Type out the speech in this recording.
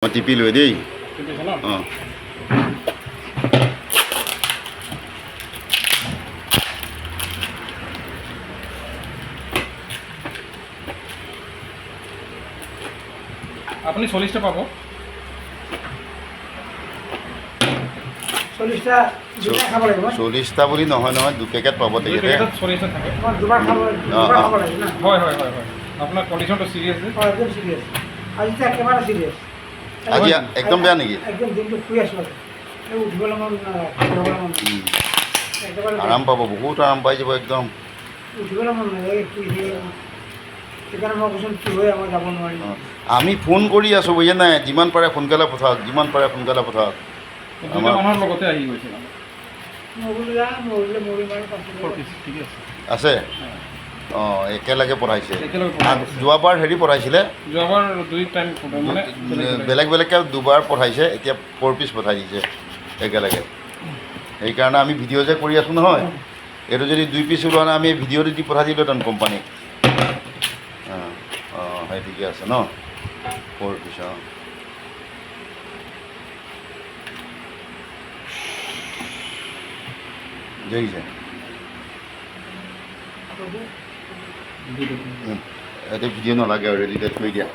মই টিপি লৈ দেই অঁ আপনি 40টা পাব 40টা দুটা খাব লাগিব 40টা বুলি নহয় নহয় 2 পেকেট পাব তেখেতে 40টা থাকে দুবাৰ খাব লাগিব না হয় হয় হয় হয় আপনাৰ কন্ডিশনটা সিৰিয়াস যে হয় একদম সিৰিয়াস আজি তো একেবাৰে সিরিয়াস আজি একদম বেয়া নেকি একদম দিনটো শুই আছো এই উঠিবলৈ মন নাই একেবাৰে আৰাম পাব বহুত আৰাম পাই যাব একদম উঠিবলৈ মন নাই এই শুই সেইকাৰণে মই কৈছোঁ কি হৈ আমাৰ যাব নোৱাৰিম আমি ফোন কৰি আছোঁ বুজিছে নাই যিমান পাৰে সোনকালে পঠাওক যিমান পাৰে সোনকালে পঠাওক দুটা মানুহৰ লগতে আহি গৈছে মই বোলো যা মৰিলে মৰি মাৰি ঠিক আছে আছে অঁ একেলগে পঠাইছে একেলগে পঠাইছে। যোৱাবাৰ হেৰি পঠাইছিলে যোৱাবাৰ 2 টাইম মানে বেলেগ বেলেগকৈ দুবাৰ পঠাইছে এতিয়া 4 পিচ পঠাই দিছে একেলগে সেইকাৰণে আমি ভিডিঅ' যে কৰি আছোঁ নহয় এইটো যদি 2 পিচ ওলোৱা নাই আমি ভিডিঅ'টো দি পঠাই দিলোঁহেঁতেন কোম্পানীক অঁ অঁ সেই ঠিকে আছে ন 4 পিচ অঁ দেখিছে এতিয়া ভিডিঅ' নালাগে আৰু ৰেডি থৈ দিয়া